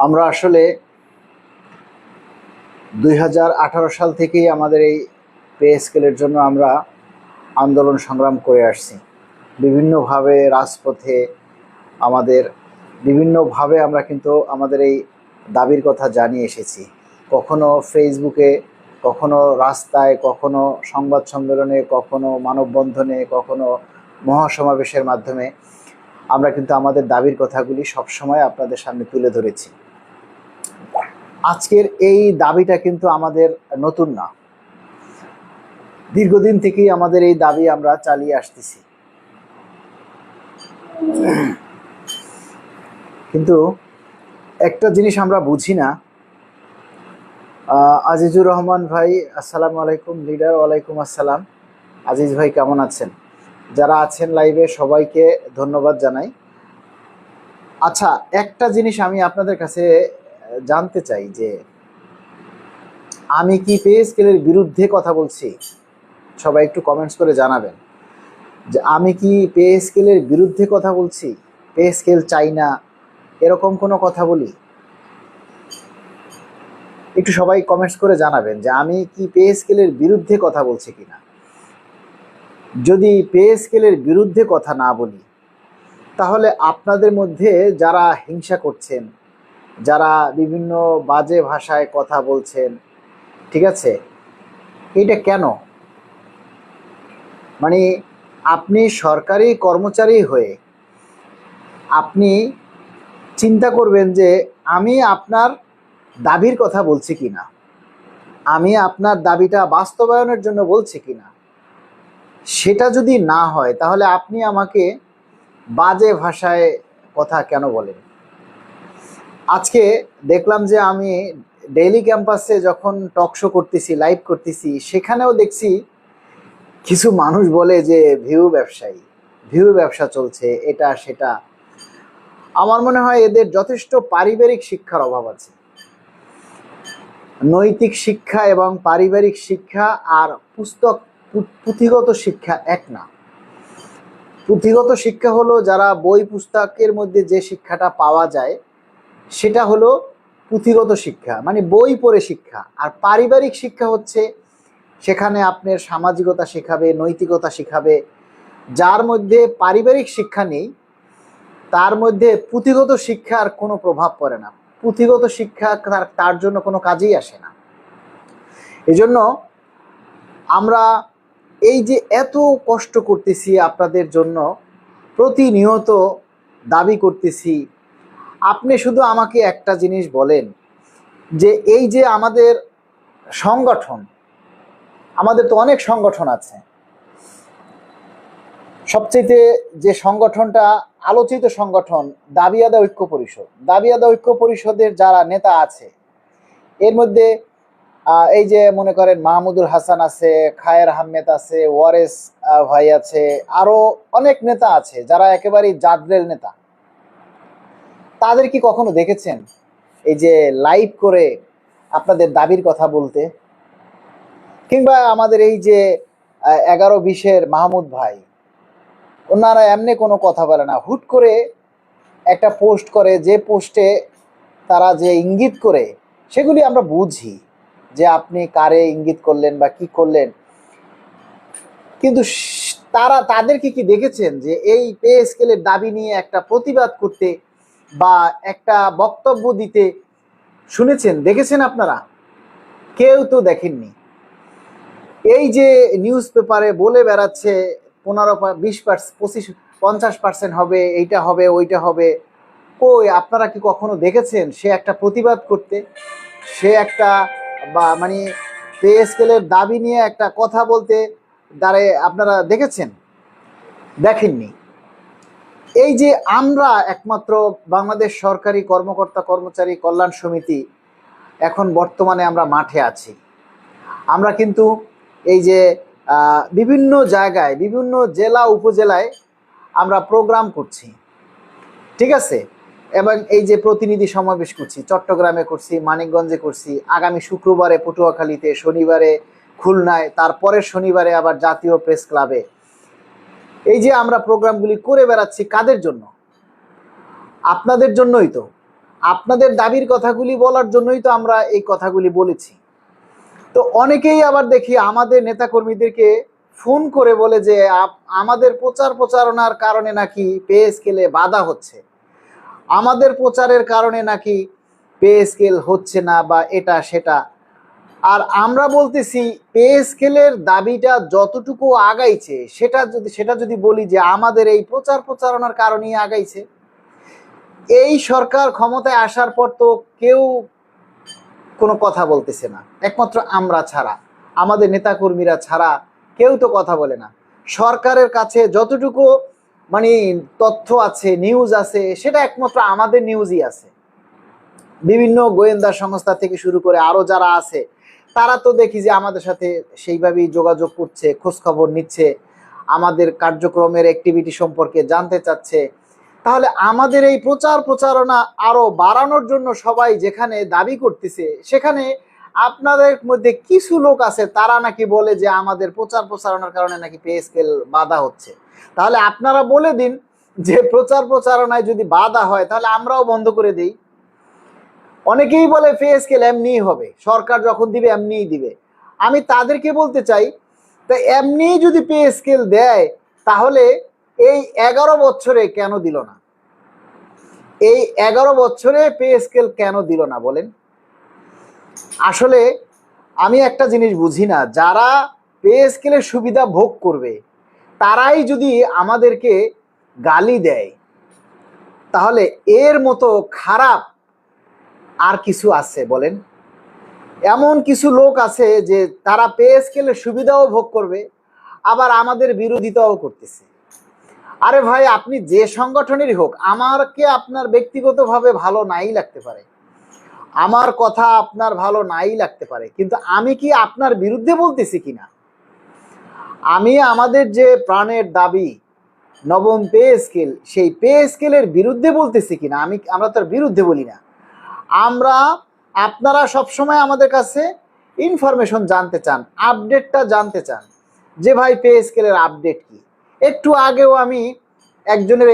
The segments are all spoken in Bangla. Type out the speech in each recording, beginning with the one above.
আমরা আসলে 2018 সাল থেকেই আমাদের এই পে স্কেলের জন্য আমরা আন্দোলন সংগ্রাম করে আসছি। বিভিন্নভাবে রাজপথে আমাদের বিভিন্নভাবে আমরা কিন্তু আমাদের এই দাবির কথা জানিয়ে এসেছি। কখনো ফেসবুকে, কখনো রাস্তায়, কখনো সংবাদ সম্মেলনে, কখনো মানববন্ধনে, কখনো মহাসমাবেশের মাধ্যমে আমরা কিন্তু আমাদের দাবির কথাগুলি সবসময় আপনাদের সামনে তুলে ধরেছি। আজকের এই দাবিটা কিন্তু আমাদের নতুন না, দীর্ঘদিন থেকেই আমাদের এই দাবি আমরা চালিয়ে আসতেছি। কিন্তু একটা জিনিস আমরা বুঝি না। আজিজুর রহমান ভাই, আসসালামু আলাইকুম। লিডার, ওয়ালাইকুম আসসালাম। আজিজ ভাই কেমন আছেন? যারা আছেন লাইভে সবাইকে ধন্যবাদ জানাই। আচ্ছা, একটা জিনিস আমি আপনাদের কাছে জানতে চাই যে আমি কি পে স্কেলের বিরুদ্ধে কথা বলছি? সবাই একটু কমেন্টস করে জানাবেন যে আমি কি পে স্কেলের বিরুদ্ধে কথা বলছি, পে স্কেল চাই না, এরকম কোনো কথা বলি? একটু সবাই কমেন্টস করে জানাবেন যে আমি কি পে স্কেলের বিরুদ্ধে কথা বলছি কিনা। যদি পে স্কেলের বিরুদ্ধে কথা না বলি, তাহলে আপনাদের মধ্যে যারা হিংসা করছেন, যারা বিভিন্ন বাজে ভাষায় কথা বলছেন, ঠিক আছে, এইটা কেন? মানে আপনি সরকারি কর্মচারী হয়ে আপনি চিন্তা করবেন যে আমি আপনার দাবির কথা বলছি কিনা, আমি আপনার দাবিটা বাস্তবায়নের জন্য বলছি কিনা। সেটা যদি না হয় তাহলে আপনি আমাকে বাজে ভাষায় কথা কেন বলেন? আজকে দেখলাম যে আমি ডেইলি ক্যাম্পাসে যখন টক শো করতেছি, লাইভ করতেছি, সেখানেও দেখছি কিছু মানুষ বলে যে ভিউ ব্যবসা চলছে, এটা সেটা। আমার মনে হয় এদের যথেষ্ট পারিবারিক শিক্ষার অভাব আছে। নৈতিক শিক্ষা এবং পারিবারিক শিক্ষা আর পুঁথিগত শিক্ষা এক না। পুঁথিগত শিক্ষা হলো যারা বই পুস্তকের মধ্যে যে শিক্ষাটা পাওয়া যায় সেটা হলো পুঁথিগত শিক্ষা, মানে বই পড়ে শিক্ষা। আর পারিবারিক শিক্ষা হচ্ছে সেখানে আপনার সামাজিকতা শেখাবে, নৈতিকতা শেখাবে। যার মধ্যে পারিবারিক শিক্ষা নেই তার মধ্যে পুঁথিগত শিক্ষার কোনো প্রভাব পড়ে না। পুঁথিগত শিক্ষা তার জন্য কোনো কাজেই আসে না। এজন্য আমরা এই যে এত কষ্ট করতেছি আপনাদের জন্য, প্রতিনিয়ত দাবি করতেছি, আপনি শুধু আমাকে একটা জিনিস বলেন যে এই যে আমাদের সংগঠন, আমাদের তো অনেক সংগঠন আছে, সবচেয়ে যে সংগঠনটা আলোচিত সংগঠন দাবি আদায় ঐক্য পরিষদ। দাবি আদায় ঐক্য পরিষদের যারা নেতা আছে এর মধ্যে এই যে মনে করেন মাহমুদুল হাসান আছে, খায়ের আহমেদ আছে, ওয়ারেস ভাই আছে, আরো অনেক নেতা আছে যারা একেবারেই জাদরেল নেতা। তাদের কি কখনো দেখেছেন এই যে লাইভ করে আপনাদের দাবির কথা বলতে? কিংবা আমাদের এই যে 11-20-এর মাহমুদ ভাই, ওনারা এমনি কোনো কথা বলে না, হুট করে একটা পোস্ট করে, যে পোস্টে তারা যে ইঙ্গিত করে সেগুলি আমরা বুঝি যে আপনি কারে ইঙ্গিত করলেন বা কি করলেন। কিন্তু তাদেরকে কি দেখেছেন যে এই পে স্কেলের দাবি নিয়ে একটা প্রতিবাদ করতে বা একটা বক্তব্য দিতে? শুনেছেন, দেখেছেন আপনারা? কেউ তো দেখেননি। এই যে নিউজ পেপারে বলে বেড়াচ্ছে 15-20%, 25-50% হবে, এইটা হবে, ওইটা হবে। কই আপনারা কি কখনো দেখেছেন সে একটা প্রতিবাদ করতে? সে একটা মানে পে স্কেলের দাবি নিয়ে একটা কথা বলতে দাঁড়ায় আপনারা দেখেছেন? দেখেননি। এই যে আমরা একমাত্র বাংলাদেশ সরকারি কর্মকর্তা কর্মচারী কল্যাণ সমিতি এখন বর্তমানে আমরা মাঠে আছি। আমরা কিন্তু এই যে বিভিন্ন জায়গায়, বিভিন্ন জেলা উপজেলায় আমরা প্রোগ্রাম করছি, ঠিক আছে, এবং এই যে প্রতিনিধি সমাবেশ করছি, চট্টগ্রামে করছি, মানিকগঞ্জে করছি, আগামী শুক্রবারে পটুয়াখালীতে, শনিবারে খুলনায়, তারপরের শনিবারে আবার জাতীয় প্রেস ক্লাবে। এই যে আমরা প্রোগ্রামগুলি করে বেড়াচ্ছি কাদের জন্য? আপনাদের জন্যই তো। আপনাদের দাবির কথাগুলি বলার জন্যই তো আমরা এই কথাগুলি বলেছি। তো অনেকেই আবার দেখি আমাদের নেতাকর্মীদেরকে ফোন করে বলে যে আমাদের প্রচারণার কারণে নাকি পে স্কেলে বাধা হচ্ছে, আমাদের প্রচারের কারণে নাকি পে স্কেল হচ্ছে না, বা এটা সেটা। আর আমরা বলতেছি পে স্কেলের দাবিটা যতটুকু আগাইছে সেটা যদি বলি যে আমাদের এই প্রচারণার কারণেই আগাইছে। এই সরকার ক্ষমতায় আসার পর তো কেউ কোনো কথা বলতেছে না, একমাত্র আমরা ছাড়া, আমাদের নেতাকর্মীরা ছাড়া কেউ তো কথা বলে না। সরকারের কাছে যতটুকু মানে তথ্য আছে, নিউজ আছে, সেটা একমাত্র আমাদের নিউজই আছে। বিভিন্ন গোয়েন্দা সংস্থা থেকে শুরু করে আরো যারা আছে তারা তো দেখি যে আমাদের সাথে সেইভাবেই যোগাযোগ করছে, খোঁজ খবর নিচ্ছে, আমাদের কার্যক্রমের অ্যাক্টিভিটি সম্পর্কে জানতে চাচ্ছে। তাহলে আমাদের এই প্রচারণা আরো বাড়ানোর জন্য সবাই যেখানে দাবি করতেছে, সেখানে আপনাদের মধ্যে কিছু লোক আছে তারা নাকি বলে যে আমাদের প্রচারণার কারণে নাকি পে স্কেল বাধা হচ্ছে। তাহলে আপনারা বলে দিন যে প্রচারণায় যদি বাধা হয় তাহলে আমরাও বন্ধ করে দেই। অনেকেই বলে পে স্কেল এমনিই হবে, সরকার যখন দিবে এমনিই দিবে। আমি তাদেরকে বলতে চাই, তা এমনি যদি পে স্কেল দেয় তাহলে এই 11 বছরে কেন দিল না? এই 11 বছরে পে স্কেল কেন দিল না বলেন? আসলে আমি একটা জিনিস বুঝি না, যারা পে স্কেলের সুবিধা ভোগ করবে তারাই যদি আমাদেরকে গালি দেয়, তাহলে এর মতো খারাপ আর কিছু আছে বলেন? এমন কিছু লোক আছে যে তারা পে স্কেলের সুবিধাও ভোগ করবে, আবার আমাদের বিরোধিতাও করতেছে। আরে ভাই, আপনি যে সংগঠনেরই হোক, আমারকে আপনার ব্যক্তিগতভাবে ভালো নাই লাগতে পারে, আমার কথা আপনার ভালো নাই লাগতে পারে, কিন্তু আমি কি আপনার বিরুদ্ধে বলতেছি কিনা? আমি আমাদের যে প্রাণের দাবি নবম পে স্কেল, সেই পে স্কেলের বিরুদ্ধে বলতেছি কিনা? আমরা তার বিরুদ্ধে বলি না। আমরা, আপনারা সবসময় আমাদের কাছে ইনফরমেশন জানতে চান, আপডেটটা জানতে চান যে ভাই পে স্কেলের আপডেট কি। একটু আগেও আমি একজনের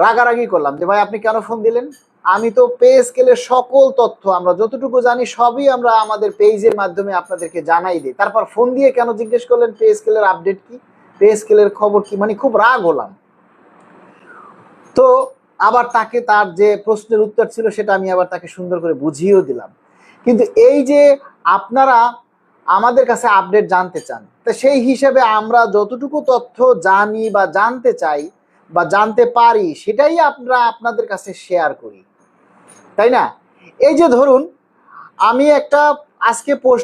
রাগারাগি করলাম যে ভাই আপনি কেন ফোন দিলেন, আমি তো পে স্কেলের সকল তথ্য আমরা যতটুকু জানি সবই আমরা আমাদের পেজের মাধ্যমে আপনাদেরকে জানাই দিই, তারপর ফোন দিয়ে কেন জিজ্ঞেস করলেন পে স্কেলের আপডেট কি, পে স্কেলের খবর কি? মানে খুব রাগ হলাম। তো আবার তাকে তার যে প্রশ্নের উত্তর ছিল সেটা আমি আবার তাকে সুন্দর করে বুঝিয়েও দিলাম। কিন্তু এই যে আপনারা আমাদের কাছে আপডেট জানতে চান, তো সেই হিসেবে আমরা যতটুকু তথ্য জানি বা জানতে চাই বা জানতে পারি সেটাই আমরা আপনাদের কাছে শেয়ার করি, তাই না? এই যে ধরুন আমি একটা আজকে পোস্ট